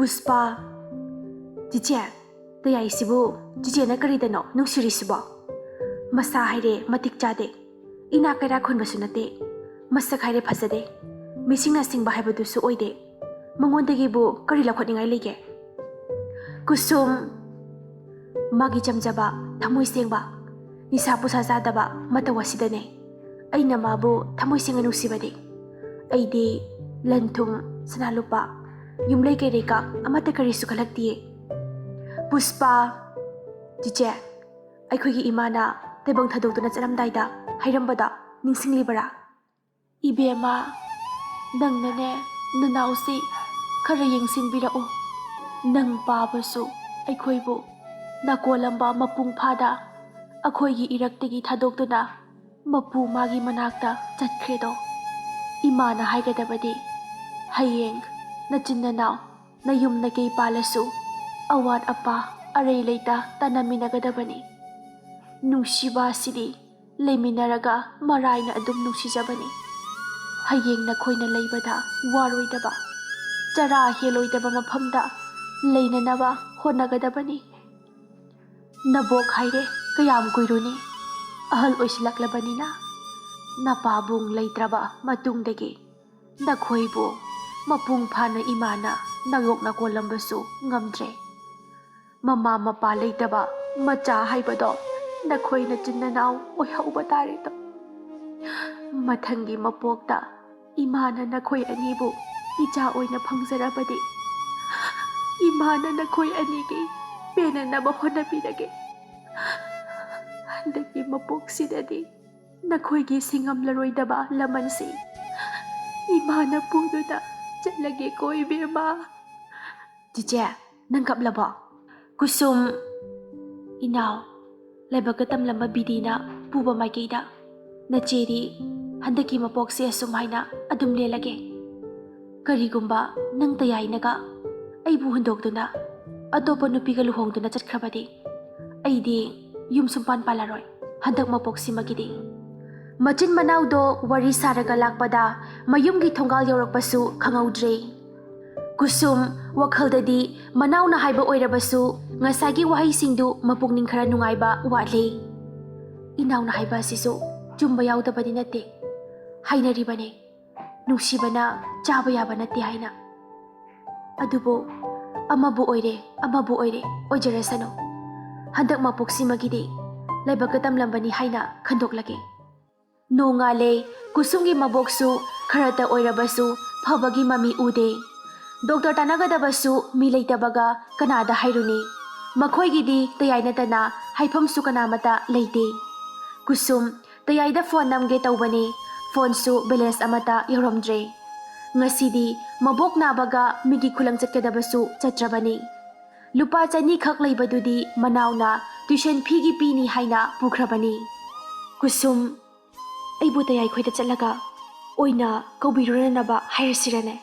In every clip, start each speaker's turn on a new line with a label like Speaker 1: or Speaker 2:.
Speaker 1: Puspa, Cice, tayai sibu, Cice na karidano, nungsiri sibo. Masa haire matik jade, ina kaira khun basunate, masak haire phasade, mising na singba haiba dusu oide, mangondagi bu karila khotningai lege. Kusum, magi jamjaba, thamoi sengba, nisa pusa zadaba, matawasidane, aina mabu thamoi senga nungsibade, aide lanthum sanalupa, yumlai kai reka amata kari sukhalaktiye. Puspa, Cice, aikoigi imana taibang thadokduna charamdaida hairambada ningsinglibara. Ibema, nangnane nanausi khara yengsinbirao. Nang pabasu aikoibu nakolamba mapung phada akoigi iraktagi thadokduna mapu magi manakta chatkredo. Imana haigadabadi hayeng nachinanao nayum nagay palasu awat apa aray leita tanaminagadabani. Nungsiba sidi leiminaraga maray na adum nungsijabani. Hayeng nakoy na laybada waroydaba jara heloydaba maphamda leynanaba honagadabani. Nabok haire kayam kuiruni ahal oisilaklabanina napabung leitraba matungdagi nakoybu mapung phana imana nangok nakolambasu ngamdre. Mama mapa leitaba macha haibado nakoy na chinnanaw oihauba tareto. Mathangi mapokta imana nakoy anibu icha oina phangjarabadi imana nakoy anigi penanaba honabirage. Handaki mapoksidadi nakoygi singamlaroydaba lamansi imana pududa chalage ko ibema. Cice, nangkaplaba. Kusum, inaw, laibagatam lamba bidina puba maigida. Nacheri, handaki mapoksi asumhaina adum lelage. Karigumba nang tayay naga ay buhandogduna atopa nupiga luhongduna chatkrabadi. Ay di yum sumpan palaroy handak mapoksi magidi. Machin manawdo wari saraga lakpada mayumgi thonggal yaurakpasu khangawdre. Kusum wakhaldadi manaw na haiba oirabasu ngasagi wahaysingdu mapungning khara nungayba watle. Inaw na haiba sisu chumba yaudabadi nate hainaribane nungsibana chaba yaba nate haina. Adubo amabu oire oijarasano handak mapoksi magidi laibagatam lambani haina khandoklage. Nongale kusumgi maboksu kharata oirabasu phabagi mami ude. Doktor tanagadabasu mi leitabaga kanada hairuni. Makhoygidi tayainatana haifamsu kanamata leite. Kusum tayayda phone namge tawbani phone-su balance amata yauromdre. Ngasidi mabok nabaga migi khulang chatkadabasu chatrabani. Lupa chani khak leibadudi manawna tuition phigi pini haina pukhrabani. Kusum aibu tayai khoida chatlaga oina kaubiruranaba hairasirane.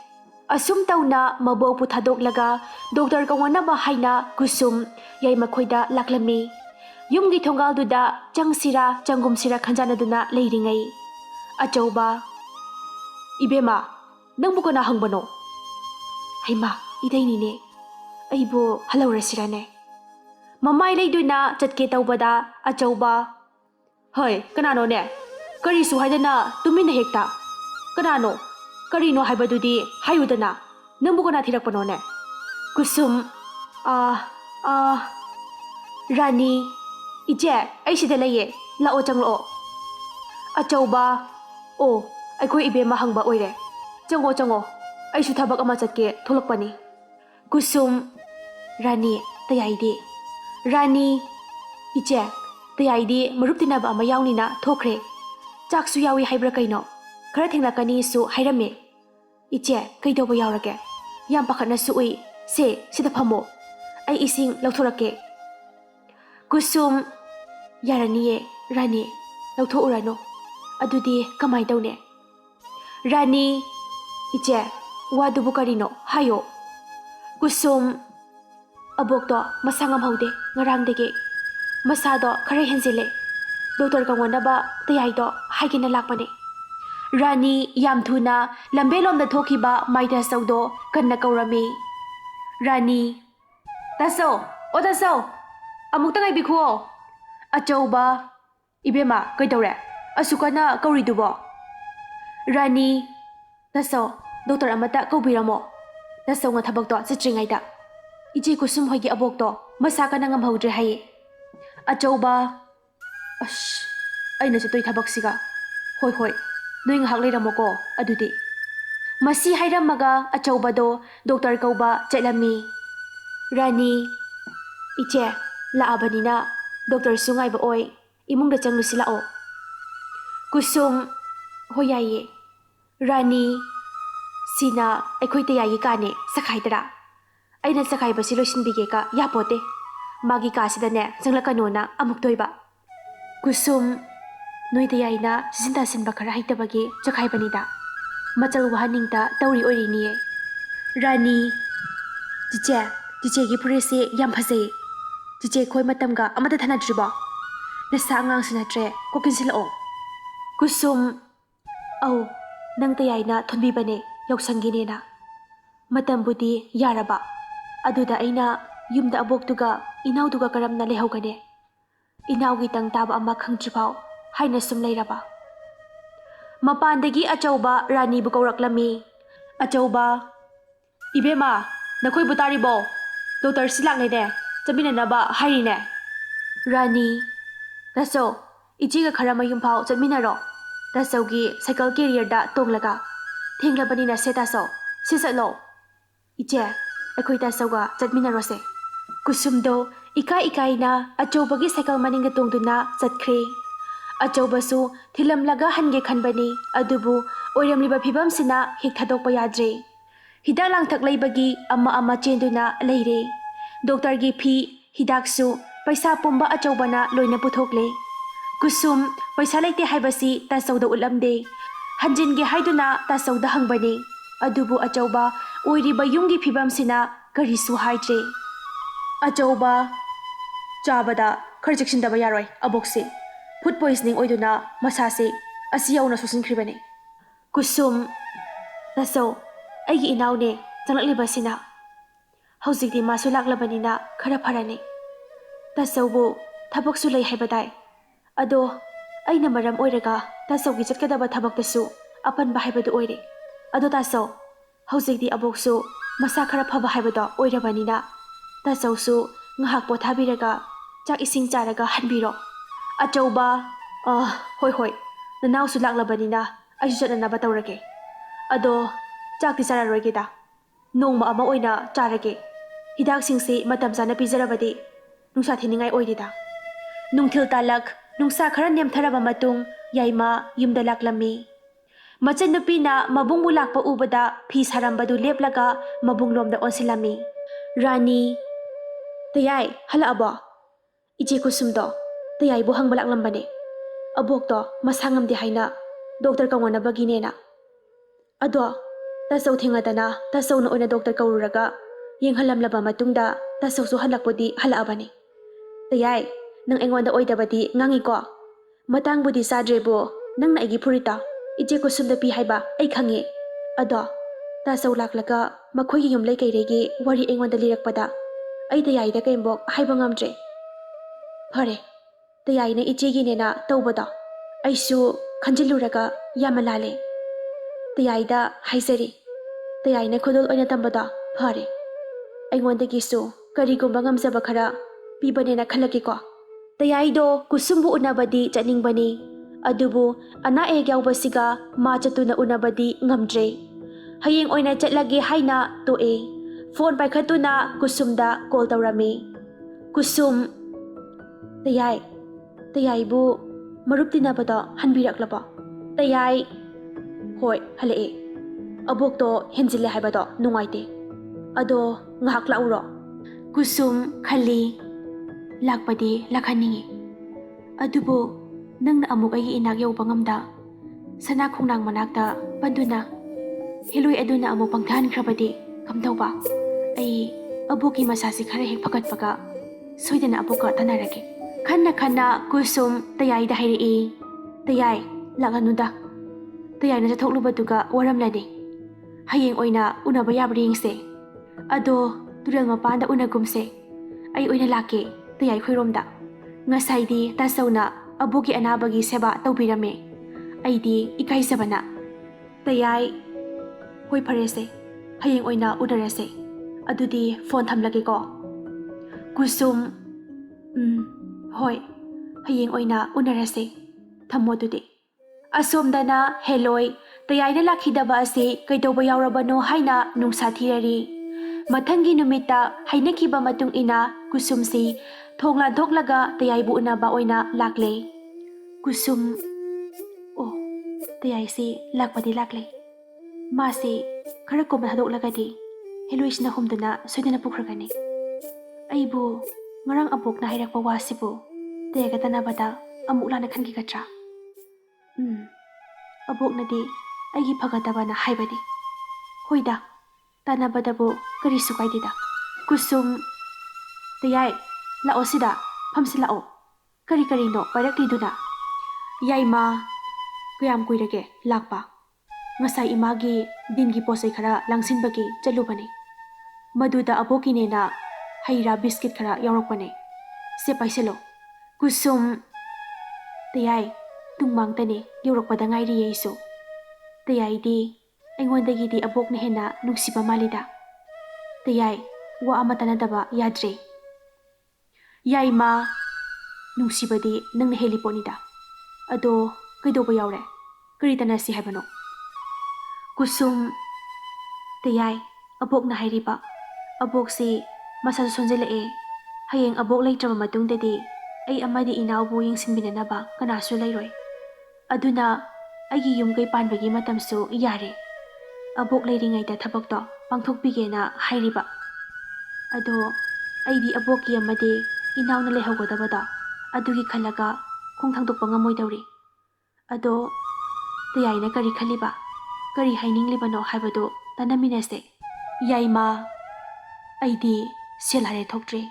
Speaker 1: Asum tauna mabopu thadok doktor kawanaba haina kusum yai makhoida laklami. Yumgi thongal duda changsira changumsira khanjanaduna leiringai. Achauba ibema nangbu kana hangbano. Haima idaini ne aibu halaurasirane. Mamai leiduna chatke tawbada achauba hoy kanano ne kari su haidana tumina hekta kanano karino haibadudi hayudana nangbu kana thirakpano ne. Kusum Rani ije ai sida leye lao changlo. Achauba o aikoi ibema hangba oire chango ai su thabak ama chatke tholakpani. Kusum Rani tayaide Rani ije tayaide maruptinaba ama yawnina thokre chaksu yawi haibra kaino khara thenglakani su hairame. Iche kaidoba yaurage yam pakhana suui se sida phamo ai ising lauthorake. Kusum yaraniye Rani lauthourano adudi kamai tawne. Rani iche wadubu karino hayo. Kusum abokto masangam haude ngarangdege masado khare henjele doktor kangwanaba tayaido haigina lakpane. Rani yam thuna lambelom da thokiba maida saudo kanna kaurami. Rani, Taso, o Taso, amuktang ibikuo. Achauba, Ibema, kaitore, asukana kauridubo. Rani, Taso, Dr. Amata kaubiramo. Taso nga thabak to chitringaida. Ije kusum hoigi abok to masaka na ngamhaudre haye. Achauba, aina sa toy thabak siga. Hoi hoi, noy ngahak leiramo ko, adudi. Masi hairamaga achauba do Dr. Kauba chatlami. Rani, Iche, laabanina, Dr. Sungay ba oy, imong da changlu sila o. Kusum, hoyaye. Rani, Sina, aikoy tayayi kane, sakay dara. Ay na sakay ba silo sinbigay ka, yapote. Magi ka sida ne, sangla kanona, amuk toy ba. Kusum, noy tayayi na, sisintasin ba kara hitabagi, sakay ba nida. Matal wahaning ta, tauri ori niye. Rani, Jiche gi purisi yam phase. Jiche khoi matamga amata thana driba. Nasa angang sinatre, kokin sila o. Kusum, au, nang tayay na thunbi bane, yausangine na. Matambudi yaraba. Aduda aina yumda aboktuga inawduga karam na lehawgane. Inawgi tang taba ama khangtripaw, haina sum layraba. Mapandagi achauba Rani bu kauraklami. Achauba, Ibema, nakoy butaribo. Dr. Silak ne, chaminanaba hairine. Rani, Taso, ichiga kharama yumpao chatminaro. Taso gi cycle carrier da tonglaga. Thenglabani na se taso, sisalo. Iche, akoy taso ga chatminarose. Kusumdo, ikai na achobagi cycle maninga tongduna chatkre. Achobasu thilamlaga hange khanbani adubu oiramliba phibam sina hik thadokpa yadre. Hidak langthak leibagi ama chenduna leire. Doktor gi phi hidaksu paisa pumba achobana loina puthokle. Kusum paisa leite haibasi tasauda ulamde. Hanjin ge haiduna tasauda hangbani. Adubu achoba oiriba yumgi phibam sina karisu haidre. Achoba chabada kharjekshindaba yaroi abokse. Food poisoning oiduna masase asiyauna sosinkribane. Kusum, Taso, aigi inaune changlakliba sina. Haujikdi masu laklabanina khara pharane. Tasobu thabaksu lei haibadai. Ado aina maram oiraga Tasogi chatkadaba thabaktasu apanba haibadu oire. Ado Taso, haujikdi aboksu masa khara phaba haibada oirabanina. Tasosu ngahak pothabiraga chak ising charaga hanbiro. Achauba, hoi, nanaw su laklabanina, ay susananaba tawrage. Ado, chakti chararoige da. Nongma ama oina charage. Hidak singsi matam sana pizarabadi, nungsa thiningay oide da. Nungthil talak, nungsa khara nemtharaba matung, yayma yumda laklami. Machan nupi na mabung bulak pa ubada, pis harambadu leplaga, mabung lomda onsilami. Rani, tayay, hala aba. Ichi kusumdo. Tayay buhang balak lambane. Abok to masangam di haina. Doktor kawana bagine na. Ado, tasaw thingadana, tasaw na una doktor kaururaga. Yung halam laba matungda, tasaw su halakpodi halaabane. Tayay, nang engwanda oy dabadi ngangi ko. Matang budi sadrebo, nang naigi purita. Ije ko sumdapi haiba ay khangi. Ado, tasaw laklaga, makoy yung lay kay regi, wari engwanda lirakpada. Ay tayay da kaimbok haiba ngamdre. Pare. Tayay na ichigi na tawbada. Aysu kanjiluraga yamalale. Tayay da haizari. Tayay na kudol oina tambada pare. Aingwanda gisu karigumba ngamzaba khara pibane na khalaki ko. Tayay do kusumbu unabadi chaningbani. Adubu ana yaubasiga ma chatuna unabadi ngamdre. Hayeng oina chatlagi haina toe. Phone paikhatuna kusumda call tawrami. Kusum Tayay bu marup tinabada hanbiraklaba. Tayay, hoi halae. Abok to henjile haibada nungaite. Ado ngahak lauro. Kusum khali lakpadi lakhaningi. Adubo nang na amuk ay inagyaw pangamda. Sana kung nang manakta panduna. Hiloy aduna amuk pangtahan krabadi kamdaw ba. Ay abuki masasi kharahik pagat-paga. Soy na abuka tanarake. Khana kusum tayay da hairi. Tayay langanuda. Tayay na sa thoklubaduga waram lani. Hayeng oina unaba yabringse. Ado Turel mapanda unagumse. Ay oina lake, tayay khuyromda. Ngasaydi tasawna abuki anabagi seba tawbirame. Aydi ikaysabana. Tayay, hoy parese. Hayeng oina unarase. Adudi phone thamlage ko. Kusum, hoy. Hayeng oina unarase. Thammo dudi. Asomdana helloy. Tayayna lakhidaba ase kaitawba yaurabano haina nungsa thirari. Mathangi numita hainakiba matung ina kusumsi thongla thoklaga tayaybu unaba oina lakle. Kusum, oh, tayaysi lakpadi lakle. Masi khara koma hadoklagadi heloisna humduna soidana pukhragani. Aibu ngarang abok na hairakpa wasibu tayaga tanabada amuk lana khangi katra. Abok nadi aigi phagadabana haibadi. Hoida tanabadabu karisu kaidida. Kusum, tayay lao sida phamsi lao. Kari no pairakliduna. Yaima kayam kuirage lakpa. Ngasay imagi dingi posay khara langsinbagi chalubani. Maduda abokinena hayra biscuit khara yaurokpane. Se paiselo. Kusum, tayay tungmang tani yaurokpada ngairi yaiso. Tayay di aingondagi di abok na hena nungsiba malida. Tayay wa amatanadaba yadre. Yaima nungsiba di nang naheliponida. Ado kaidoba yaure. Karitana si habano. Kusum, tayay abok na hairiba. Abok si masa sonjelae. Hayeng abok laytraba matungdadi ay amadi inawbu yung sinbinanaba kanaso layroy. Aduna aigi yung kay panbagi matamso iyari. Abok layringayda thabakto pangthokbigena hairiba. Ado aydi aboki amadi inaw na layhawgodabada. Adugi khalaga kung thangdokpa ngamoydawri. Ado tayay na kari khaliba. Kari haininglibano haibado tanaminase. Yaima aydi selhare thoktre.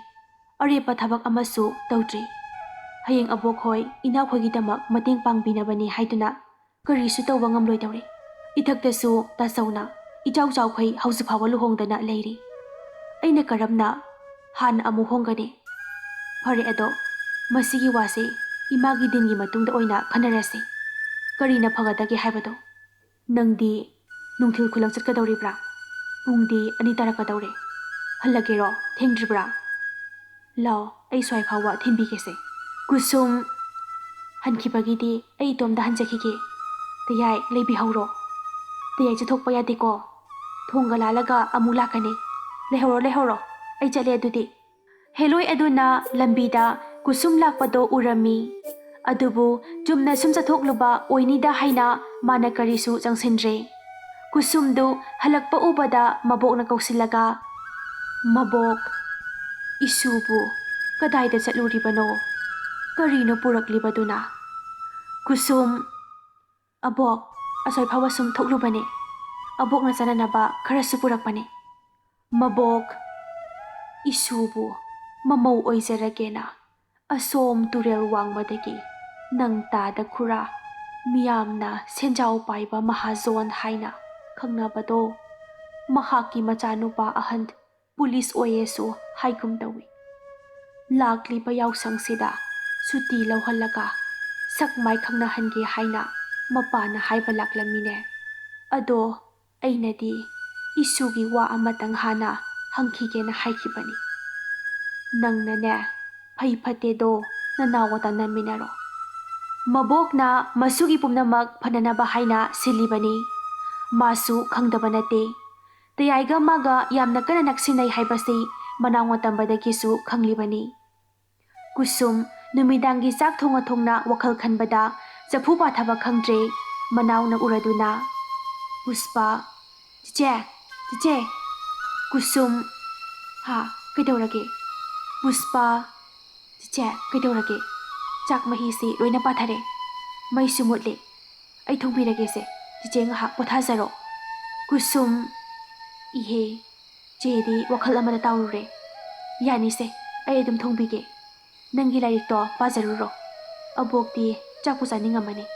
Speaker 1: Arepa thabak amasu tawtre. Hayeng abok hoy inaw khogidamak mating pangbinabani haiduna karisu tawba ngamloydawri. Ithaktasu tasawna ijaw khoi hausifawa luhongdana leiri. Aina karamna han amu hongani. Phare ado masigi wase imagi dingi matungda oina khanarase. Karina phagadage haibado. Nangdi nungthil khulang chatkadawribra. Pungdi ani tarakadawre. Halagero thengdribra. Lao ay swai phawa thimbigese. Kusum hankibagidi ay itomda hanjakige. Tayay leibi hauro. Tayay chathokpa yadeko. Thongga lalaga amu lakani. Lehoro ay chale adudi. Heloy aduna lambida kusum lakpado urami. Adubu jumna sum chathokluba oinida haina mana karisu changsinre. Kusumdu halakpa ubada mabok na kausilaga. Mabok isubu kadayda chatluribano. Karino puraklibaduna. Kusum abok asoy phawasum thoklubani. Abok na sananaba kharasu purakpani. Mabok isubu mamaw oizaragena. Asom turel wangmadagi nang tada khura miyamna senjaw paiba mahazon haina khangnabado. Mahaki machanupa ahan pulis oyesu haigum dawi. Lakliba yawsang sida suti lawhalaga sakmay khangnahange haina mapana haiba laklamine. Ado ainadi isugi wa amatang hana hangkigena haikibani. Nang nane phay phatedo nanawata naminaro. Mabok na masugi pumnamak pananaba haina silibani. Masu khangdaba nate. Tayayga maga yamna kana naksinay haibasi manawatambadagisu khanglibani. Kusum numidangi sak thongna wakal khanbada chapu pathaba khangdre manaw na uraduna. Puspa, Cice. Kusum, ha, kaidawrage. Puspa, Cice, kaidawrage. Chak mahisi loina pathare. May sumutli. Ay thongbirage se. Cice nga pothazaro. Kusum, ihe, jedi wakal amada tawrure. Yani se, ay adum thongbige. Nangi larikto pazaruro. Abokti chakpu chaningamani.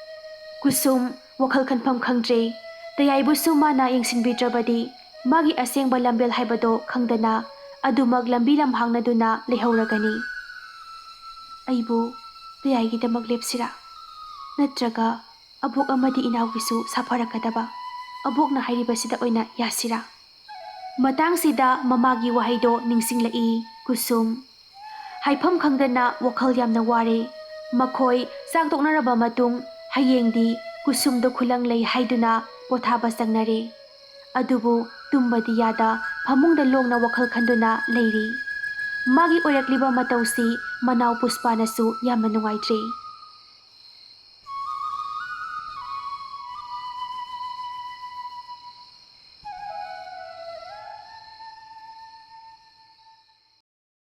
Speaker 1: Kusum wakal khanpham khangdre. Tayaybu sumana yengsinbidrabadi magi asengba lambel haibado khangdana ꯑꯗꯨꯃꯛ ꯂꯝꯕꯤ ꯂꯝꯍꯥꯡꯅꯗꯨꯅ ꯂꯩꯍꯧꯔꯒꯅꯤ꯫ ꯑꯩꯕꯨ ꯗꯌꯥꯏꯒꯤꯗꯃꯛ ꯂꯦꯞꯁꯤꯔꯥ? ꯅꯠꯇ꯭ꯔꯒ ꯑꯕꯣꯛ ꯑꯃꯗꯤ ꯏꯅꯥꯎꯒꯤꯁꯨ ꯁꯥꯐꯔꯛꯀꯗꯕ ꯑꯕꯣꯛꯅ ꯍꯥꯏꯔꯤꯕꯁꯤꯗ ꯑꯣꯏꯅ ꯌꯥꯁꯤꯔꯥ? ꯃꯇꯥꯡꯁꯤꯗ ꯃꯃꯥꯒꯤ ꯋꯥꯍꯩꯗꯣ ꯅꯤꯡꯁꯤꯡꯂꯛꯏ ꯀꯨꯁꯨꯝ꯫ ꯍꯥꯏꯐꯝ ꯈꯪꯗꯅ ꯋꯥꯈꯜ ꯌꯥꯝꯅ ꯋꯥꯔꯦ꯫ ꯃꯈꯣꯏ ꯆꯥꯛ ꯇꯣꯛꯅꯔꯕ ꯃꯇꯨꯡ ꯍꯌꯦꯡꯗꯤ ꯀꯨꯁꯨꯝꯗꯣ ꯈꯨꯂꯪ ꯂꯩ ꯍꯥꯏꯗꯨꯅ ꯄꯣꯊꯥꯕ ꯆꯪꯅꯔꯦ꯫ ꯑꯗꯨꯕꯨ ꯇꯨꯝꯕꯗꯤ ꯌꯥꯗ ꯐꯃꯨꯡꯗ ꯂꯣꯡꯅ ꯋꯥꯈꯜ ꯈꯟꯗꯨꯅ ꯂꯩꯔꯤ꯫ ꯃꯥꯒꯤ ꯑꯣꯏꯔꯛꯂꯤꯕ ꯃꯇꯧꯁꯤ ꯃꯅꯥꯎ ꯄꯨꯁꯄꯥꯅꯁꯨ ꯌꯥꯝꯅ ꯅꯨꯡꯉꯥꯏꯇ꯭ꯔꯦ꯫